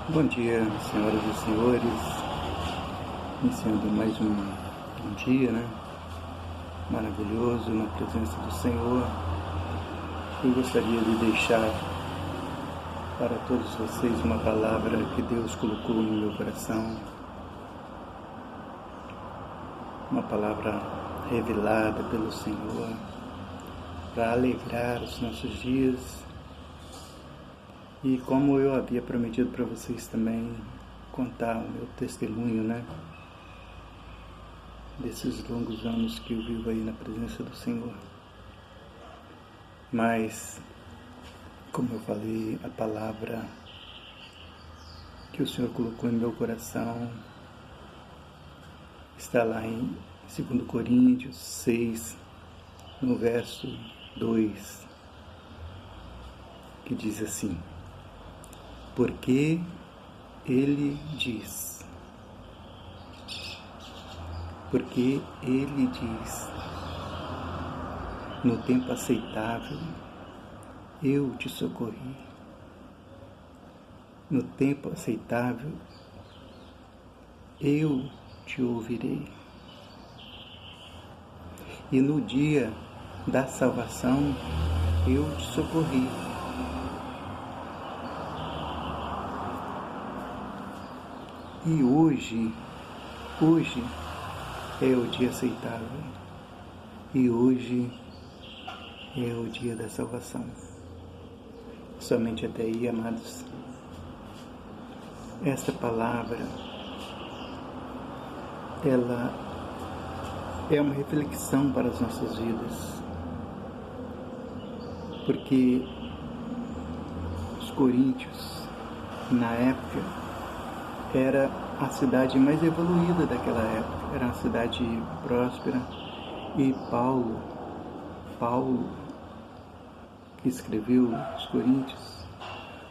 Bom dia, senhoras e senhores, iniciando mais um dia, maravilhoso na presença do Senhor. Eu gostaria de deixar para todos vocês uma palavra que Deus colocou no meu coração, uma palavra revelada pelo Senhor para alegrar os nossos dias. E como eu havia prometido para vocês também contar o meu testemunho, desses longos anos que eu vivo aí na presença do Senhor. Mas, como eu falei, a palavra que o Senhor colocou em meu coração está lá em 2 Coríntios 6, no verso 2, que diz assim: porque ele diz, no tempo aceitável eu te socorri, no tempo aceitável eu te ouvirei, e no dia da salvação eu te socorri. E hoje é o dia aceitável. E hoje é o dia da salvação. Somente até aí, amados. Esta palavra, ela é uma reflexão para as nossas vidas. Porque os coríntios, na época, era a cidade mais evoluída daquela época, era uma cidade próspera, e Paulo, que escreveu os Coríntios,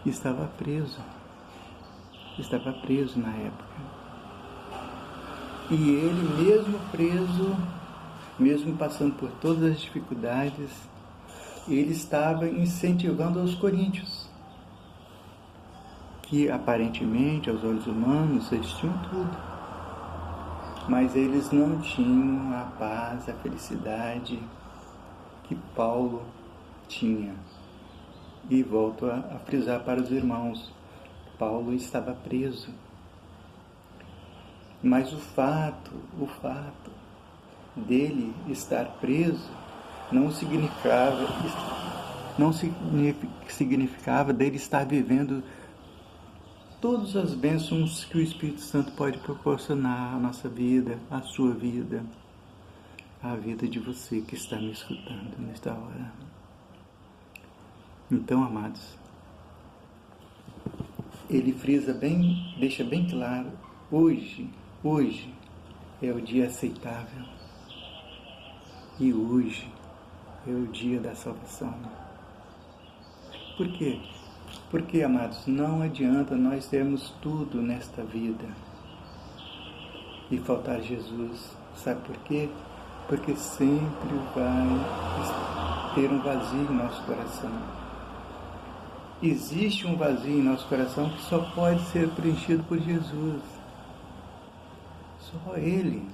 estava preso na época. E ele, mesmo preso, mesmo passando por todas as dificuldades, ele estava incentivando os coríntios, que aparentemente, aos olhos humanos, eles tinham tudo, mas eles não tinham a paz, a felicidade que Paulo tinha. E volto a frisar para os irmãos, Paulo estava preso, mas o fato dele estar preso não significava dele estar vivendo todas as bênçãos que o Espírito Santo pode proporcionar à nossa vida, à sua vida, à vida de você que está me escutando nesta hora. Então, amados, ele deixa bem claro, hoje é o dia aceitável, e hoje é o dia da salvação. Por quê? Porque, amados, não adianta nós termos tudo nesta vida e faltar Jesus. Sabe por quê? Porque sempre vai ter um vazio em nosso coração. Existe um vazio em nosso coração que só pode ser preenchido por Jesus. Só Ele.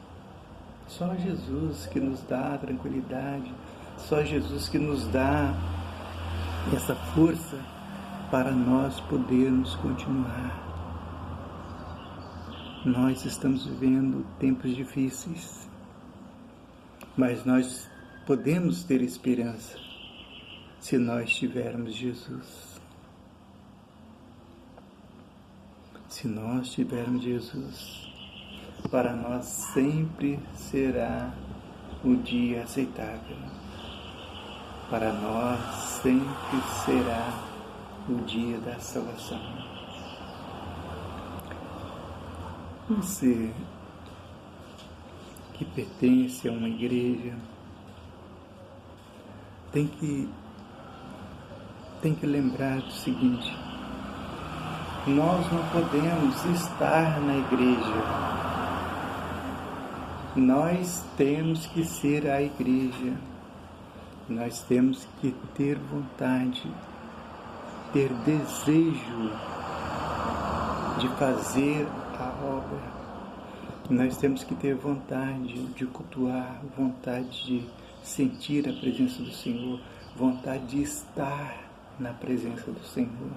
Só Jesus que nos dá a tranquilidade. Só Jesus que nos dá essa força para nós podermos continuar. Nós estamos vivendo tempos difíceis, mas nós podemos ter esperança se nós tivermos Jesus. Se nós tivermos Jesus, para nós sempre será o dia aceitável. Para nós sempre será o dia da salvação. Você que pertence a uma igreja tem que lembrar do seguinte: nós não podemos estar na igreja, nós temos que ser a igreja, nós temos que ter vontade, ter desejo de fazer a obra. Nós temos que ter vontade de cultuar, vontade de sentir a presença do Senhor, vontade de estar na presença do Senhor.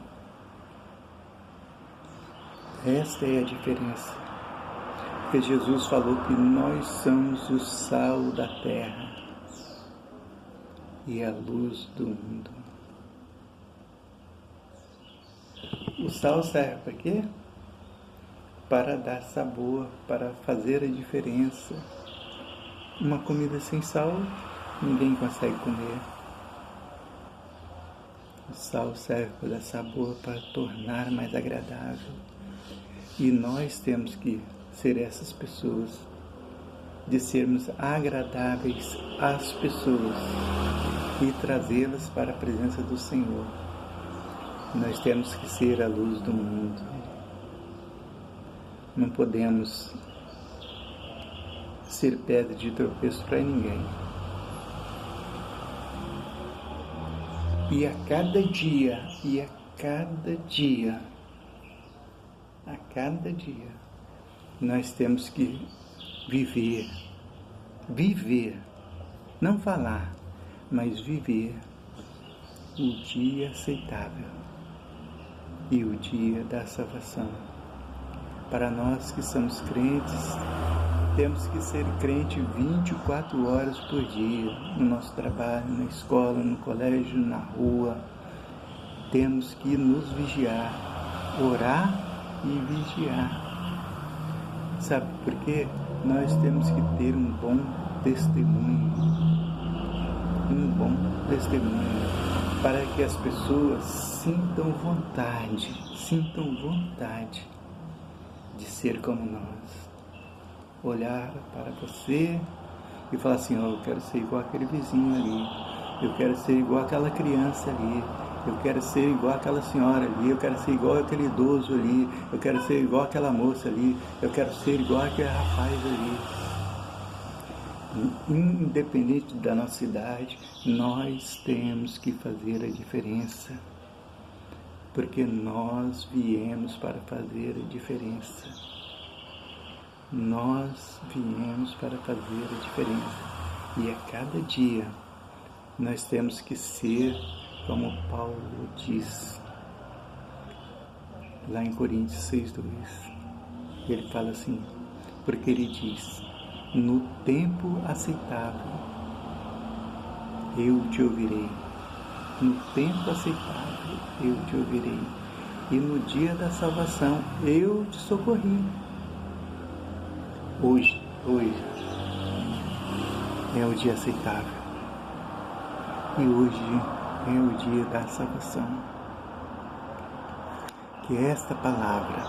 Esta é a diferença. Porque Jesus falou que nós somos o sal da terra e a luz do mundo. O sal serve para quê? Para dar sabor, para fazer a diferença. Uma comida sem sal, ninguém consegue comer. O sal serve para dar sabor, para tornar mais agradável. E nós temos que ser essas pessoas, de sermos agradáveis às pessoas e trazê-las para a presença do Senhor. Nós temos que ser a luz do mundo. Não podemos ser pedra de tropeço para ninguém. E a cada dia, nós temos que viver, não falar, mas viver o dia aceitável e o dia da salvação. Para nós que somos crentes, temos que ser crente 24 horas por dia, no nosso trabalho, na escola, no colégio, na rua. Temos que nos vigiar, orar e vigiar. Sabe por quê? Nós temos que ter um bom testemunho. Para que as pessoas sintam vontade de ser como nós. Olhar para você e falar assim, eu quero ser igual aquele vizinho ali, eu quero ser igual aquela criança ali, eu quero ser igual aquela senhora ali, eu quero ser igual aquele idoso ali, eu quero ser igual aquela moça ali, eu quero ser igual aquele rapaz ali. Independente da nossa idade, nós temos que fazer a diferença, porque nós viemos para fazer a diferença. Nós viemos para fazer a diferença. E a cada dia nós temos que ser como Paulo diz lá em Coríntios 6:2. Ele fala assim, porque ele diz, no tempo aceitável eu te ouvirei. No tempo aceitável eu te ouvirei. E no dia da salvação eu te socorri. Hoje é o dia aceitável. E hoje é o dia da salvação. Que esta palavra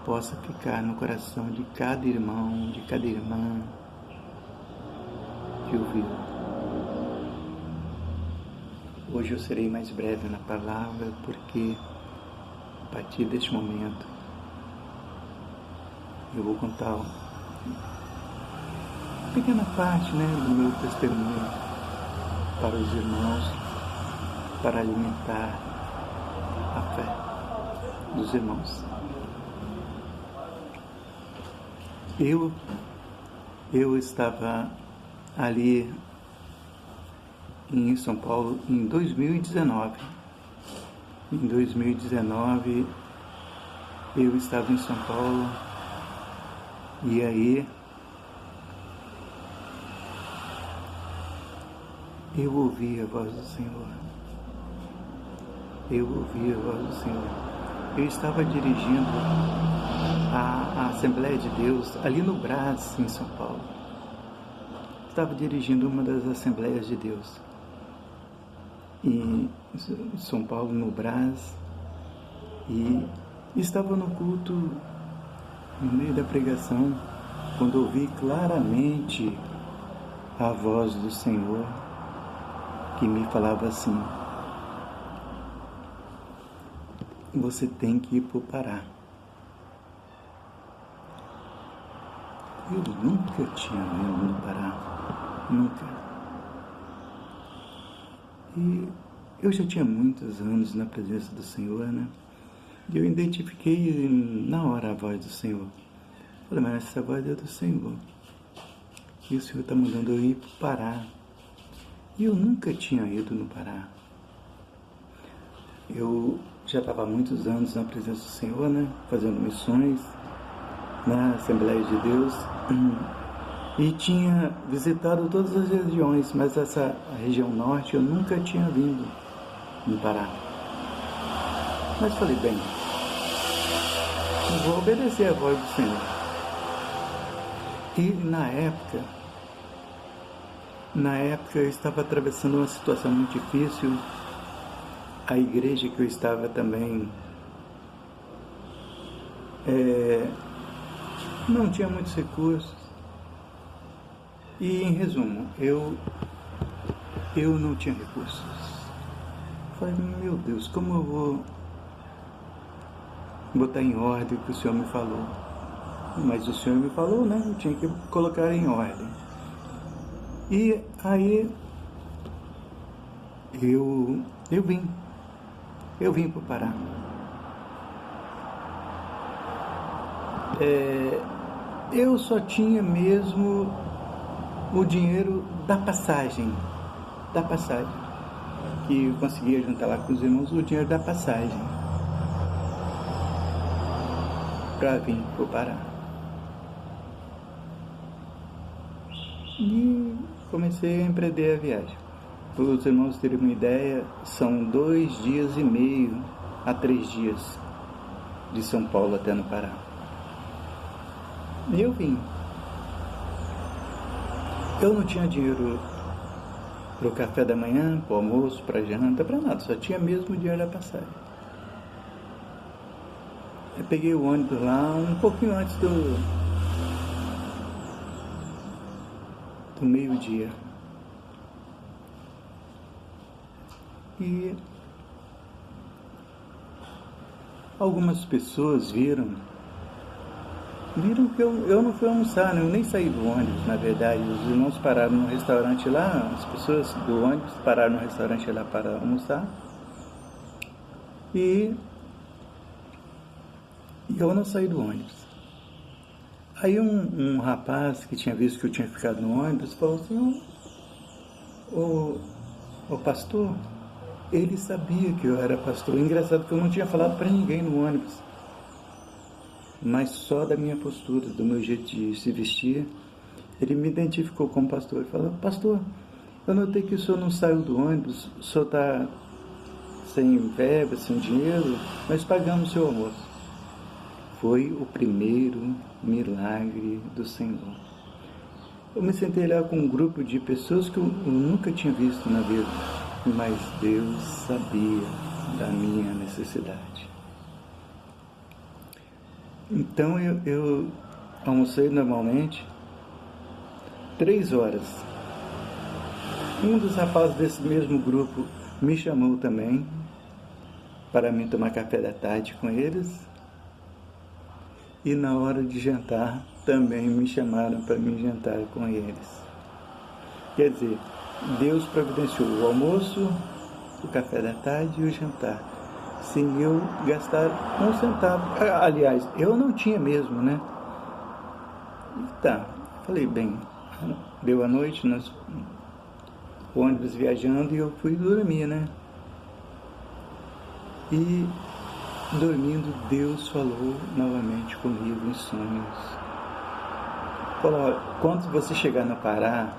possa ficar no coração de cada irmão, de cada irmã que ouviu. Hoje eu serei mais breve na palavra, porque a partir deste momento eu vou contar uma pequena parte, do meu testemunho para os irmãos, para alimentar a fé dos irmãos. Eu estava ali em São Paulo em 2019. Em 2019 eu estava em São Paulo e aí eu ouvi a voz do Senhor. Eu estava dirigindo a Assembleia de Deus ali no Brás, em São Paulo. Estava dirigindo uma das Assembleias de Deus em São Paulo, no Brás, e estava no culto, no meio da pregação, quando ouvi claramente a voz do Senhor que me falava assim: você tem que ir para o Pará. Eu nunca tinha ido no Pará, nunca. E eu já tinha muitos anos na presença do Senhor, E eu identifiquei na hora a voz do Senhor. Falei, mas essa voz é do Senhor. E o Senhor está mandando eu ir para o Pará. E eu nunca tinha ido no Pará. Eu já estava há muitos anos na presença do Senhor, né? Fazendo missões na Assembleia de Deus. E tinha visitado todas as regiões, mas essa região norte eu nunca tinha vindo no Pará. Mas falei, bem, eu vou obedecer a voz do Senhor. E na época eu estava atravessando uma situação muito difícil. A igreja que eu estava também não tinha muitos recursos. E em resumo, eu não tinha recursos. Falei, meu Deus, como eu vou botar em ordem o que o Senhor me falou? Mas o Senhor me falou, né? Eu tinha que colocar em ordem. E aí eu vim para o Pará. Eu só tinha mesmo o dinheiro da passagem, que eu conseguia juntar lá com os irmãos, o dinheiro da passagem para vir para o Pará. E comecei a empreender a viagem. Para os irmãos terem uma ideia, são 2,5 dias a 3 dias de São Paulo até no Pará. E eu vim. Eu não tinha dinheiro para o café da manhã, para o almoço, para a janta, para nada. Só tinha mesmo o dinheiro da passagem. Eu peguei o ônibus lá um pouquinho antes do meio-dia. E algumas pessoas viram que eu não fui almoçar, né? Eu nem saí do ônibus, na verdade. Os irmãos pararam no restaurante lá, as pessoas do ônibus pararam no restaurante lá para almoçar. E eu não saí do ônibus. Aí um rapaz que tinha visto que eu tinha ficado no ônibus falou assim, o pastor, ele sabia que eu era pastor. Engraçado que eu não tinha falado para ninguém no ônibus, mas só da minha postura, do meu jeito de se vestir, ele me identificou como pastor. Ele falou, pastor, eu notei que o senhor não saiu do ônibus, o senhor está sem verba, sem dinheiro, nós pagamos o seu almoço. Foi o primeiro milagre do Senhor. Eu me sentei lá com um grupo de pessoas que eu nunca tinha visto na vida, mas Deus sabia da minha necessidade. Então eu almocei normalmente 3 horas. Um dos rapazes desse mesmo grupo me chamou também para mim tomar café da tarde com eles. E na hora de jantar, também me chamaram para me jantar com eles. Quer dizer, Deus providenciou o almoço, o café da tarde e o jantar, sem eu gastar um centavo. Aliás, eu não tinha mesmo, né? E tá, falei, bem, deu a noite, nós ônibus viajando e eu fui dormir, né? E dormindo, Deus falou novamente comigo em sonhos. Falou, quando você chegar no Pará,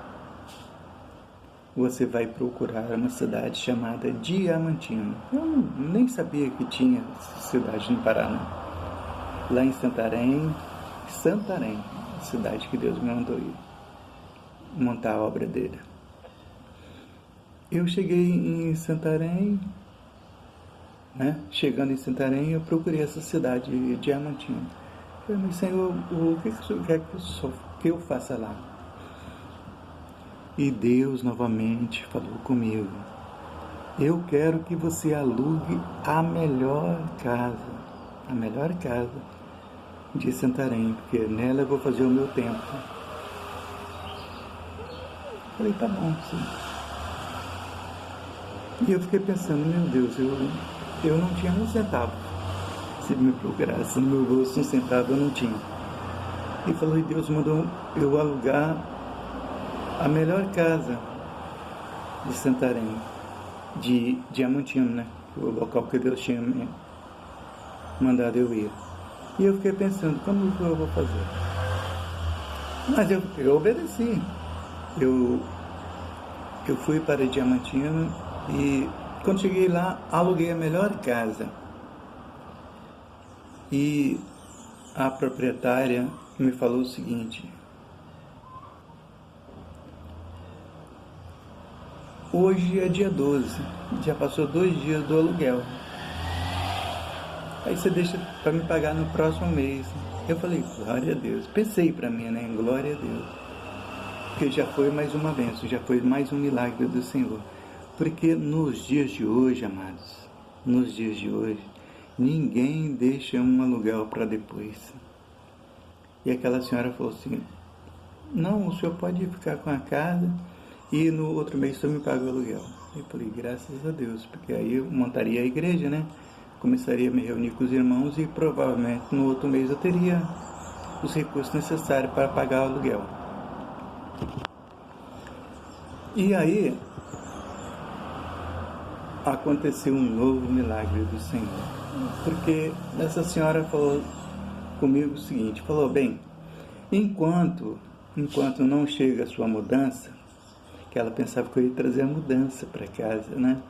você vai procurar uma cidade chamada Diamantina. Eu nem sabia que tinha cidade no Pará, né? Lá em Santarém, cidade que Deus me mandou ir montar a obra dele. Eu cheguei em Santarém, né? Chegando em Santarém, eu procurei essa cidade de Diamantina. Eu falei, Senhor, o que o Senhor quer que eu faça lá? E Deus novamente falou comigo, eu quero que você alugue a melhor casa de Santarém, porque nela eu vou fazer o meu templo. Eu falei, tá bom, sim. E eu fiquei pensando, meu Deus, eu não tinha um centavo. se me procurasse no meu bolso, um centavo eu não tinha. E falou, e Deus mandou eu alugar a melhor casa de Santarém, de Diamantino, né? O local que Deus tinha me mandado eu ir. E eu fiquei pensando, como que eu vou fazer? Mas eu obedeci. Eu fui para Diamantino e quando cheguei lá, aluguei a melhor casa. E a proprietária me falou o seguinte: hoje é dia 12, já passou 2 dias do aluguel. Aí você deixa para me pagar no próximo mês. Eu falei, glória a Deus. Pensei para mim, né? Glória a Deus. Porque já foi mais uma bênção, já foi mais um milagre do Senhor. Porque nos dias de hoje, amados, nos dias de hoje, ninguém deixa um aluguel para depois. E aquela senhora falou assim, não, o senhor pode ficar com a casa e no outro mês o senhor me paga o aluguel. Eu falei, graças a Deus, porque aí eu montaria a igreja, né? Começaria a me reunir com os irmãos e provavelmente no outro mês eu teria os recursos necessários para pagar o aluguel. E aí aconteceu um novo milagre do Senhor, porque essa senhora falou comigo o seguinte, falou, bem, enquanto não chega a sua mudança, que ela pensava que eu ia trazer a mudança para casa, né?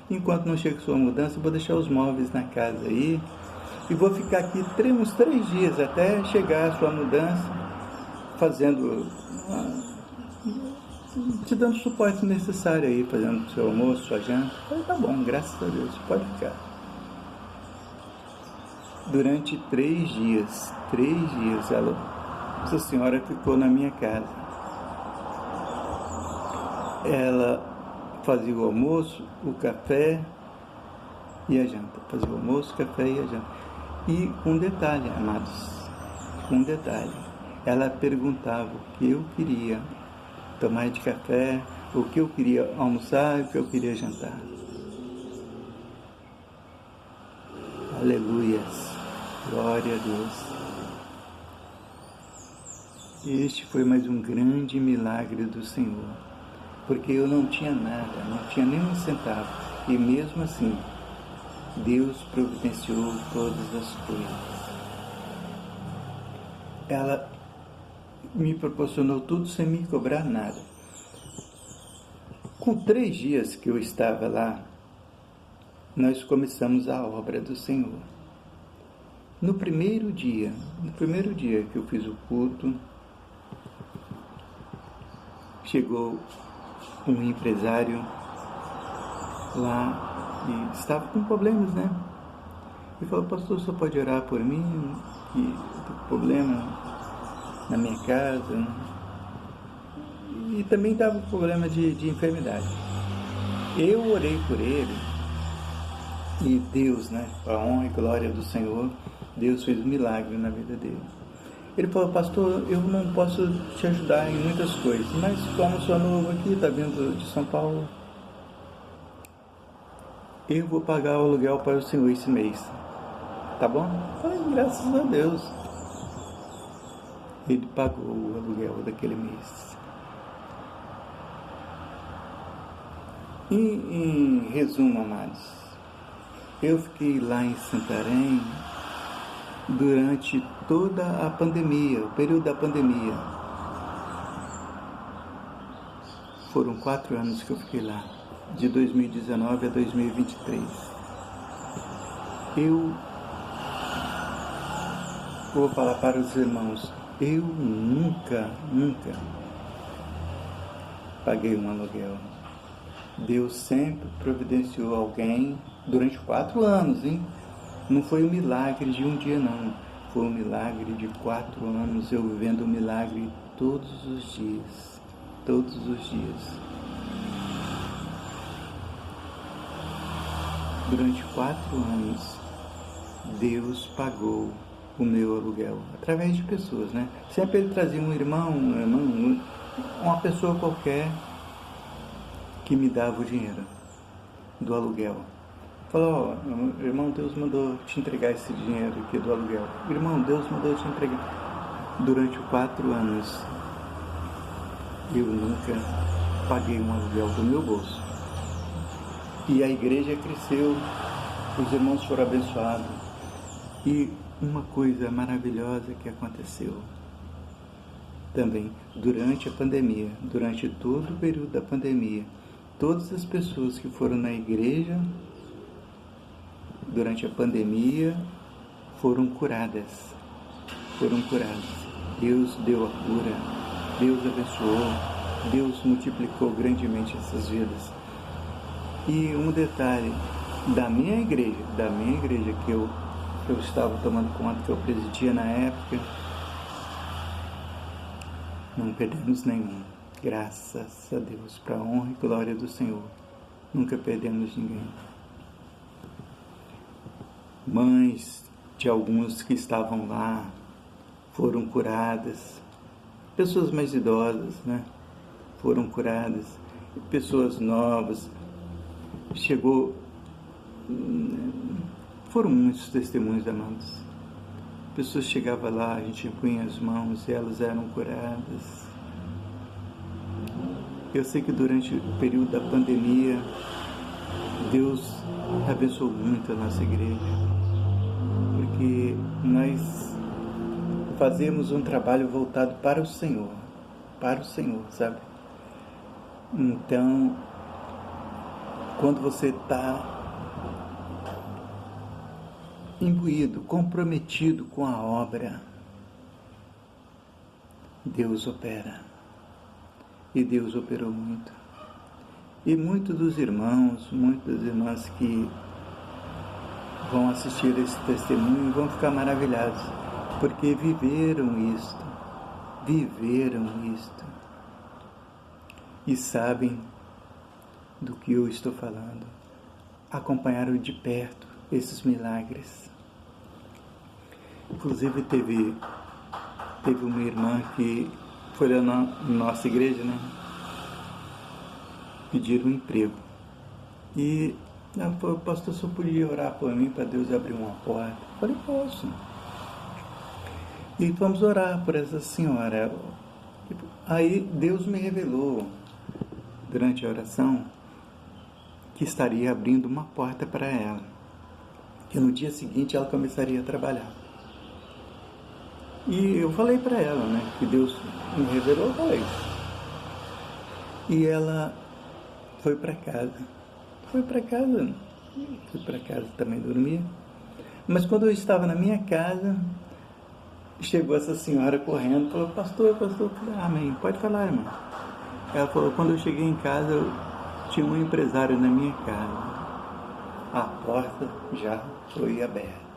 Enquanto não chega a sua mudança, eu vou deixar os móveis na casa aí e vou ficar aqui uns 3 dias até chegar a sua mudança, fazendo, te dando o suporte necessário aí, fazendo o seu almoço, sua janta. Eu falei, tá bom, graças a Deus, pode ficar. Durante 3 dias, essa senhora ficou na minha casa. Ela fazia o almoço, o café e a janta. Fazia o almoço, o café e a janta. E um detalhe, amados, um detalhe. Ela perguntava o que eu queria tomar de café, o que eu queria almoçar, o que eu queria jantar. Aleluias. Glória a Deus. Este foi mais um grande milagre do Senhor. Porque eu não tinha nada, não tinha nem um centavo. E mesmo assim, Deus providenciou todas as coisas. Ela me proporcionou tudo sem me cobrar nada. Com 3 dias que eu estava lá, nós começamos a obra do Senhor. No primeiro dia que eu fiz o culto, chegou um empresário lá e estava com problemas, né? Ele falou, pastor, você pode orar por mim? Que eu tô com problema na minha casa. E também estava com problema de enfermidade. Eu orei por ele e Deus, né? A honra e glória do Senhor, Deus fez um milagre na vida dele. Ele falou, pastor, eu não posso te ajudar em muitas coisas, mas como sou novo aqui, está vindo de São Paulo, eu vou pagar o aluguel para o senhor esse mês. Tá bom? Eu falei, graças a Deus. Ele pagou o aluguel daquele mês. Em resumo, amados, eu fiquei lá em Santarém durante toda a pandemia, o período da pandemia. Foram 4 anos que eu fiquei lá, de 2019 a 2023. Eu vou falar para os irmãos, eu nunca paguei um aluguel. Deus sempre providenciou alguém durante 4 anos, hein? Não foi um milagre de um dia, não. Foi um milagre de 4 anos, eu vivendo um milagre todos os dias. Todos os dias. Durante 4 anos, Deus pagou o meu aluguel, através de pessoas, né? Sempre ele trazia um irmão, uma pessoa qualquer que me dava o dinheiro do aluguel. Falou, ó, irmão, Deus mandou te entregar esse dinheiro aqui do aluguel. Irmão, Deus mandou te entregar. Durante 4 anos, eu nunca paguei um aluguel do meu bolso. E a igreja cresceu, os irmãos foram abençoados. E uma coisa maravilhosa que aconteceu também durante a pandemia, durante todo o período da pandemia, todas as pessoas que foram na igreja durante a pandemia foram curadas. Deus deu a cura, Deus abençoou, Deus multiplicou grandemente essas vidas. E um detalhe, da minha igreja que eu estava tomando conta, que eu presidia na época, não perdemos nenhum. Graças a Deus, para a honra e glória do Senhor. Nunca perdemos ninguém. Mães de alguns que estavam lá foram curadas. Pessoas mais idosas, né? Foram curadas. Pessoas novas. Foram muitos testemunhos, amados. Pessoas chegavam lá, a gente punha as mãos e elas eram curadas. Eu sei que durante o período da pandemia, Deus abençoou muito a nossa igreja, porque nós fazemos um trabalho voltado para o Senhor, sabe? Então, quando você está imbuído, comprometido com a obra, Deus opera. E Deus operou muito. E muitos dos irmãos, muitas das irmãs que vão assistir esse testemunho vão ficar maravilhados, porque viveram isto, e sabem do que eu estou falando, acompanharam de perto esses milagres. Inclusive teve uma irmã que foi lá na nossa igreja, né? Pediram um emprego. E ela falou, pastor, só podia orar por mim para Deus abrir uma porta? Eu falei, posso. E vamos orar por essa senhora. Aí Deus me revelou, durante a oração, que estaria abrindo uma porta para ela. Que no dia seguinte ela começaria a trabalhar. E eu falei para ela, né, que Deus me revelou, eu falei. E ela foi para casa também dormir. Mas quando eu estava na minha casa, chegou essa senhora correndo, falou, pastor, eu falei, amém, pode falar, irmão. Ela falou, quando eu cheguei em casa, eu tinha um empresário na minha casa. A porta já foi aberta.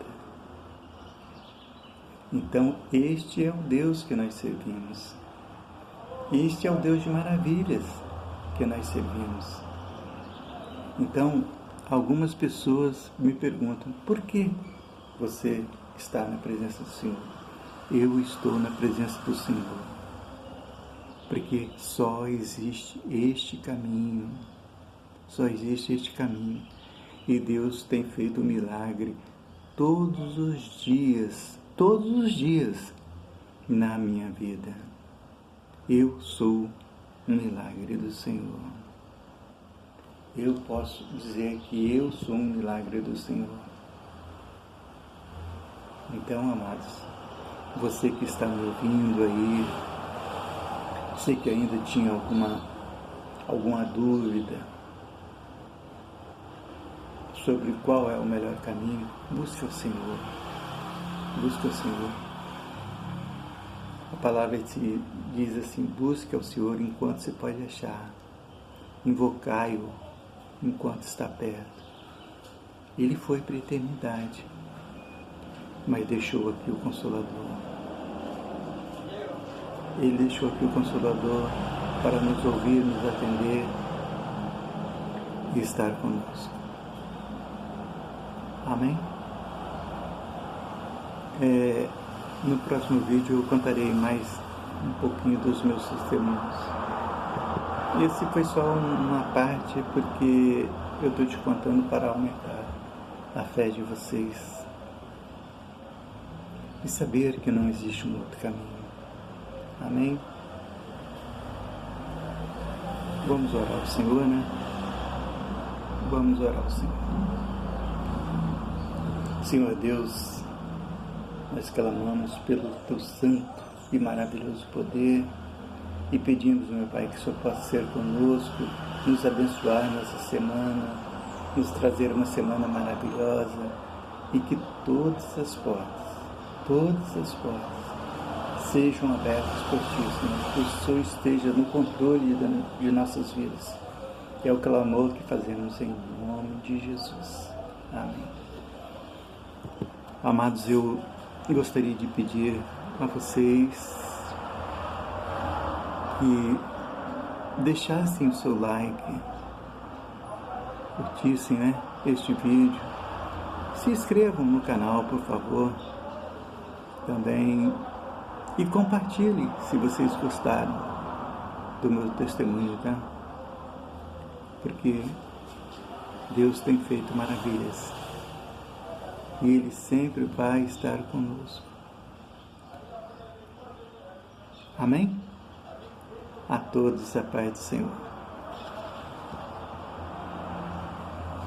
Então, este é o Deus que nós servimos. Este é o Deus de maravilhas que nós servimos. Então, algumas pessoas me perguntam, por que você está na presença do Senhor? Eu estou na presença do Senhor. Porque só existe este caminho. E Deus tem feito um milagre todos os dias na minha vida. Eu sou um milagre do Senhor. Eu posso dizer que eu sou um milagre do Senhor. Então, amados, você que está me ouvindo aí, você que ainda tinha alguma dúvida sobre qual é o melhor caminho, busque o Senhor. Busque o Senhor. A palavra diz assim, busque ao Senhor enquanto se pode achar. Invocai-o enquanto está perto. Ele foi para a eternidade, mas deixou aqui o Consolador. Ele deixou aqui o Consolador para nos ouvir, nos atender e estar conosco. Amém? No próximo vídeo eu contarei mais um pouquinho dos meus testemunhos. Esse foi só uma parte, porque eu estou te contando para aumentar. a fé de vocês e saber que não existe um outro caminho. Amém? Vamos orar ao Senhor, né? Vamos orar ao Senhor. Senhor Deus, nós clamamos pelo Teu santo e maravilhoso poder e pedimos, meu Pai, que o Senhor possa ser conosco, nos abençoar nessa semana, nos trazer uma semana maravilhosa e que todas as portas sejam abertas por Ti, Senhor, que o Senhor esteja no controle de nossas vidas. É o clamor que fazemos em nome de Jesus. Amém. Amados, eu gostaria de pedir a vocês que deixassem o seu like, curtissem, né, este vídeo, se inscrevam no canal, por favor, também, e compartilhem se vocês gostaram do meu testemunho, tá? Porque Deus tem feito maravilhas e Ele sempre vai estar conosco. Amém? A todos a paz do Senhor.